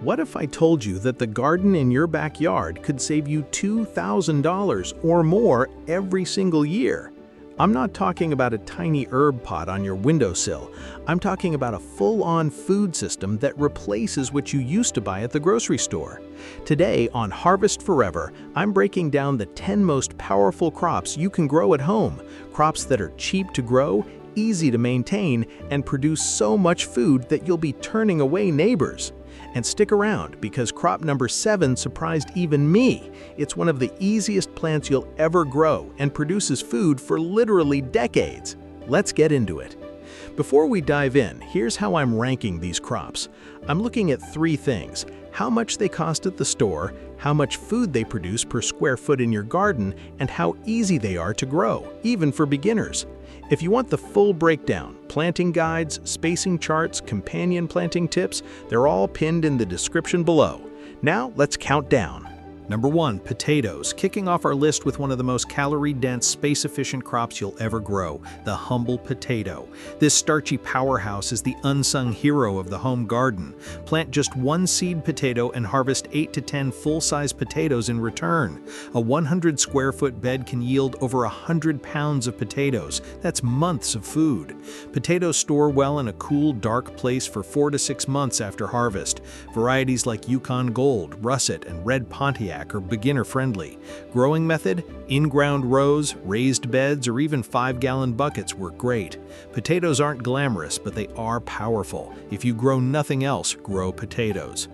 What if I told you that the garden in your backyard could save you $2,000 or more every single year? I'm not talking about a tiny herb pot on your windowsill. I'm talking about a full-on food system that replaces what you used to buy at the grocery store. Today on Harvest Forever, I'm breaking down the 10 most powerful crops you can grow at home. Crops that are cheap to grow, easy to maintain, and produce so much food that you'll be turning away neighbors. And stick around, because crop number 7 surprised even me. It's one of the easiest plants you'll ever grow and produces food for literally decades. Let's get into it. Before we dive in, here's how I'm ranking these crops. I'm looking at 3 things: how much they cost at the store, how much food they produce per square foot in your garden, and how easy they are to grow, even for beginners. If you want the full breakdown, planting guides, spacing charts, companion planting tips, they're all pinned in the description below. Now let's count down. Number 1, potatoes, kicking off our list with one of the most calorie-dense, space-efficient crops you'll ever grow, the humble potato. This starchy powerhouse is the unsung hero of the home garden. Plant just 1 seed potato and harvest 8 to 10 full-size potatoes in return. A 100 square foot bed can yield over 100 pounds of potatoes. That's months of food. Potatoes store well in a cool, dark place for 4 to 6 months after harvest. Varieties like Yukon Gold, Russet, and Red Pontiac are beginner-friendly. Growing method: in-ground rows, raised beds, or even 5-gallon buckets work great. Potatoes aren't glamorous, but they are powerful. If you grow nothing else, grow potatoes.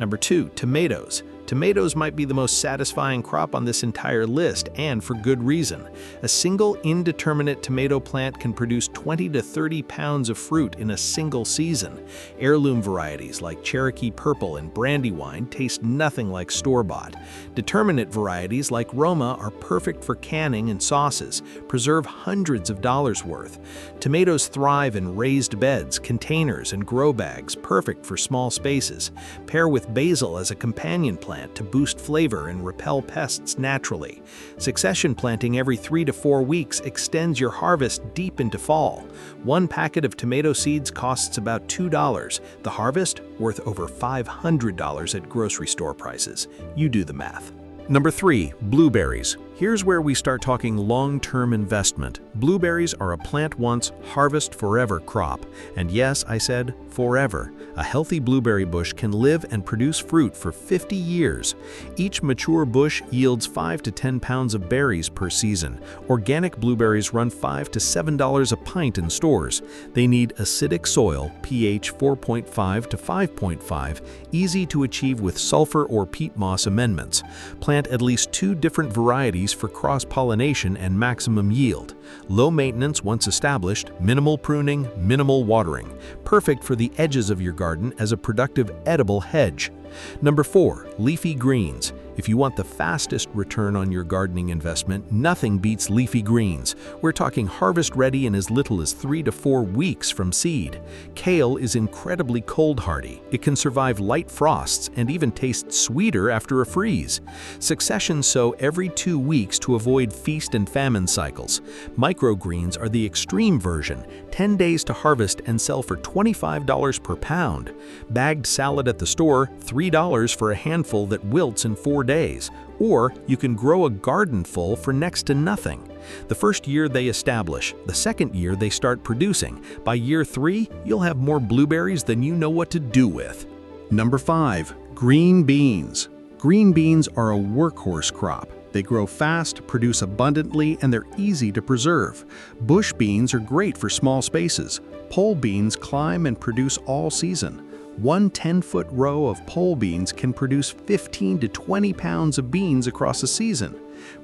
Number 2, tomatoes. Tomatoes might be the most satisfying crop on this entire list, and for good reason. A single indeterminate tomato plant can produce 20 to 30 pounds of fruit in a single season. Heirloom varieties like Cherokee Purple and Brandywine taste nothing like store-bought. Determinate varieties like Roma are perfect for canning and sauces, preserve hundreds of dollars worth. Tomatoes thrive in raised beds, containers, and grow bags, perfect for small spaces. Pair with basil as a companion plant to boost flavor and repel pests naturally. Succession planting every 3 to 4 weeks extends your harvest deep into fall. 1 packet of tomato seeds costs about $2. The harvest worth over $500 at grocery store prices. You do the math. Number 3, blueberries. Here's where we start talking long-term investment. Blueberries are a plant once, harvest forever crop. And yes, I said forever. A healthy blueberry bush can live and produce fruit for 50 years. Each mature bush yields 5 to 10 pounds of berries per season. Organic blueberries run $5 to $7 a pint in stores. They need acidic soil, pH 4.5 to 5.5, easy to achieve with sulfur or peat moss amendments. Plant at least 2 different varieties for cross-pollination and maximum yield. Low maintenance once established, minimal pruning, minimal watering. Perfect for the edges of your garden as a productive edible hedge. Number 4, leafy greens. If you want the fastest return on your gardening investment, nothing beats leafy greens. We're talking harvest ready in as little as 3 to 4 weeks from seed. Kale is incredibly cold hardy. It can survive light frosts and even taste sweeter after a freeze. Succession sow every 2 weeks to avoid feast and famine cycles. Microgreens are the extreme version, 10 days to harvest and sell for $25 per pound. Bagged salad at the store, $3 for a handful that wilts in 4 days. Or you can grow a garden full for next to nothing. The first year they establish, the second year they start producing. By year 3, you'll have more blueberries than you know what to do with. Number 5, green beans. Green beans are a workhorse crop. They grow fast, produce abundantly, and they're easy to preserve. Bush beans are great for small spaces. Pole beans climb and produce all season. 1 10-foot row of pole beans can produce 15 to 20 pounds of beans across a season.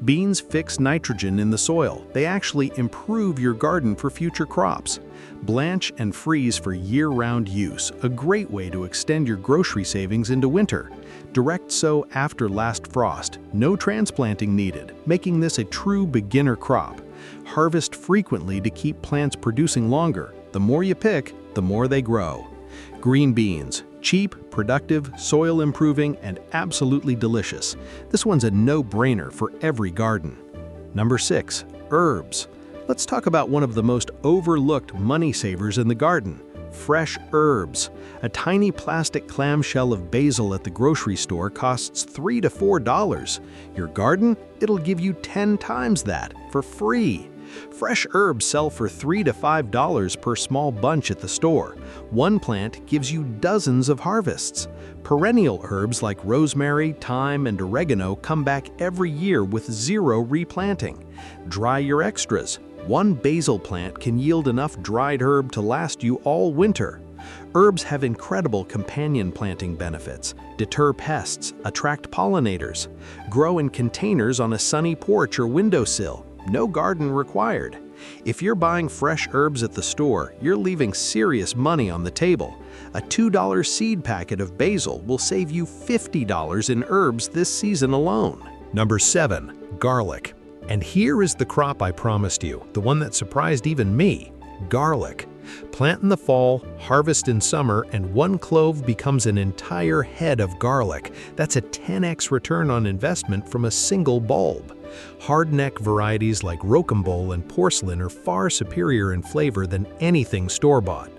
Beans fix nitrogen in the soil. They actually improve your garden for future crops. Blanch and freeze for year-round use, a great way to extend your grocery savings into winter. Direct sow after last frost, no transplanting needed, making this a true beginner crop. Harvest frequently to keep plants producing longer. The more you pick, the more they grow. Green beans, cheap, productive, soil improving, and absolutely delicious. This one's a no-brainer for every garden. Number 6, herbs. Let's talk about one of the most overlooked money savers in the garden: Fresh herbs. A tiny plastic clamshell of basil at the grocery store costs $3 to $4. Your garden? It'll give you 10 times that, for free. Fresh herbs sell for $3 to $5 per small bunch at the store. One plant gives you dozens of harvests. Perennial herbs like rosemary, thyme, and oregano come back every year with zero replanting. Dry your extras. One basil plant can yield enough dried herb to last you all winter. Herbs have incredible companion planting benefits, deter pests, attract pollinators. Grow in containers on a sunny porch or windowsill. No garden required. If you're buying fresh herbs at the store, you're leaving serious money on the table. A $2 seed packet of basil will save you $50 in herbs this season alone. Number 7. Garlic. And here is the crop I promised you, the one that surprised even me: garlic. Plant in the fall, harvest in summer, and one clove becomes an entire head of garlic. That's a 10x return on investment from a single bulb. Hardneck varieties like rocambole and porcelain are far superior in flavor than anything store-bought.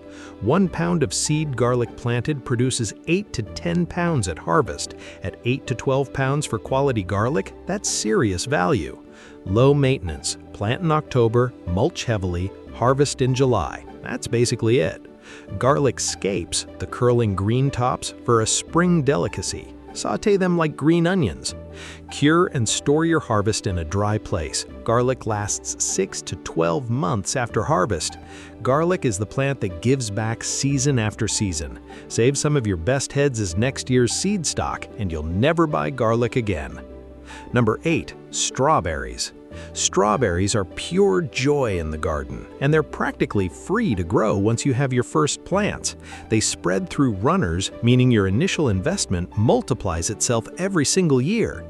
1 pound of seed garlic planted produces 8 to 10 pounds at harvest. At 8 to 12 pounds for quality garlic, that's serious value. Low maintenance, plant in October, mulch heavily, harvest in July. That's basically it. Garlic scapes, the curling green tops, for a spring delicacy. Sauté them like green onions. Cure and store your harvest in a dry place. Garlic lasts 6 to 12 months after harvest. Garlic is the plant that gives back season after season. Save some of your best heads as next year's seed stock, and you'll never buy garlic again. Number 8. Strawberries. Strawberries are pure joy in the garden, and they're practically free to grow once you have your first plants. They spread through runners, meaning your initial investment multiplies itself every single year.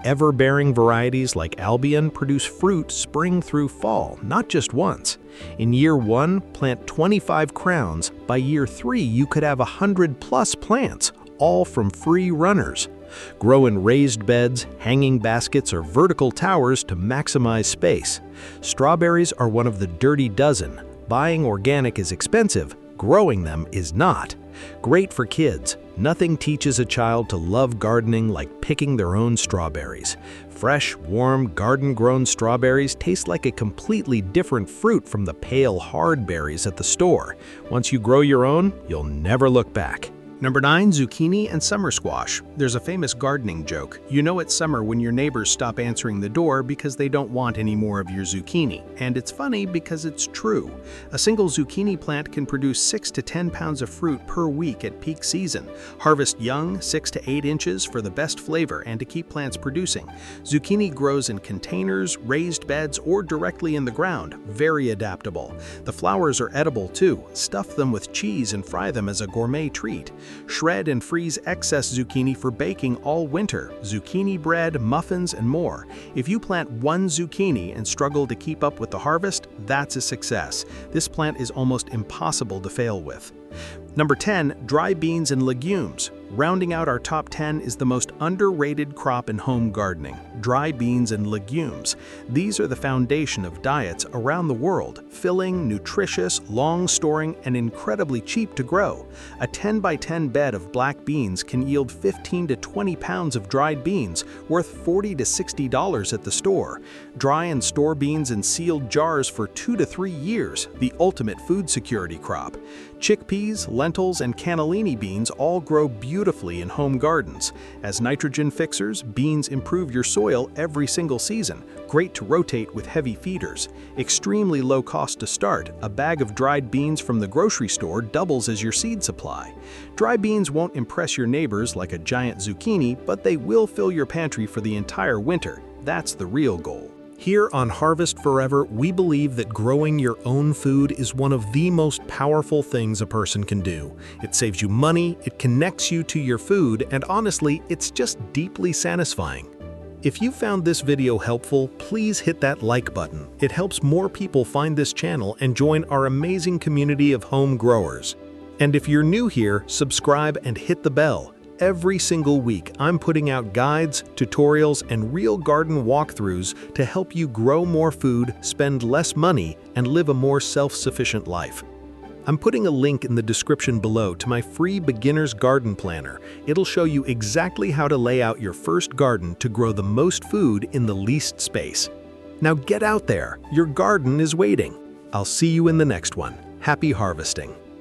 Ever-bearing varieties like Albion produce fruit spring through fall, not just once. In year 1, plant 25 crowns. By year 3, you could have 100+ plants, all from free runners. Grow in raised beds, hanging baskets, or vertical towers to maximize space. Strawberries are one of the dirty dozen. Buying organic is expensive, growing them is not. Great for kids. Nothing teaches a child to love gardening like picking their own strawberries. Fresh, warm, garden-grown strawberries taste like a completely different fruit from the pale, hard berries at the store. Once you grow your own, you'll never look back. Number 9. Zucchini and summer squash. There's a famous gardening joke. You know it's summer when your neighbors stop answering the door because they don't want any more of your zucchini. And it's funny because it's true. A single zucchini plant can produce 6 to 10 pounds of fruit per week at peak season. Harvest young, 6 to 8 inches for the best flavor and to keep plants producing. Zucchini grows in containers, raised beds, or directly in the ground. Very adaptable. The flowers are edible too. Stuff them with cheese and fry them as a gourmet treat. Shred and freeze excess zucchini for baking all winter. Zucchini bread, muffins, and more. If you plant one zucchini and struggle to keep up with the harvest, that's a success. This plant is almost impossible to fail with. Number 10. Dry beans and legumes. Rounding out our top 10 is the most underrated crop in home gardening: dry beans and legumes. These are the foundation of diets around the world, filling, nutritious, long-storing, and incredibly cheap to grow. A 10 by 10 bed of black beans can yield 15 to 20 pounds of dried beans, worth $40 to $60 at the store. Dry and store beans in sealed jars for 2 to 3 years, the ultimate food security crop. Chickpeas, lentils, and cannellini beans all grow beautifully in home gardens. As nitrogen fixers, beans improve your soil every single season. Great to rotate with heavy feeders. Extremely low cost to start. A bag of dried beans from the grocery store doubles as your seed supply. Dry beans won't impress your neighbors like a giant zucchini, but they will fill your pantry for the entire winter. That's the real goal. Here on Harvest Forever, we believe that growing your own food is one of the most powerful things a person can do. It saves you money, it connects you to your food, and honestly, it's just deeply satisfying. If you found this video helpful, please hit that like button. It helps more people find this channel and join our amazing community of home growers. And if you're new here, subscribe and hit the bell. Every single week, I'm putting out guides, tutorials, and real garden walkthroughs to help you grow more food, spend less money, and live a more self-sufficient life. I'm putting a link in the description below to my free beginner's garden planner. It'll show you exactly how to lay out your first garden to grow the most food in the least space. Now get out there, your garden is waiting. I'll see you in the next one. Happy harvesting.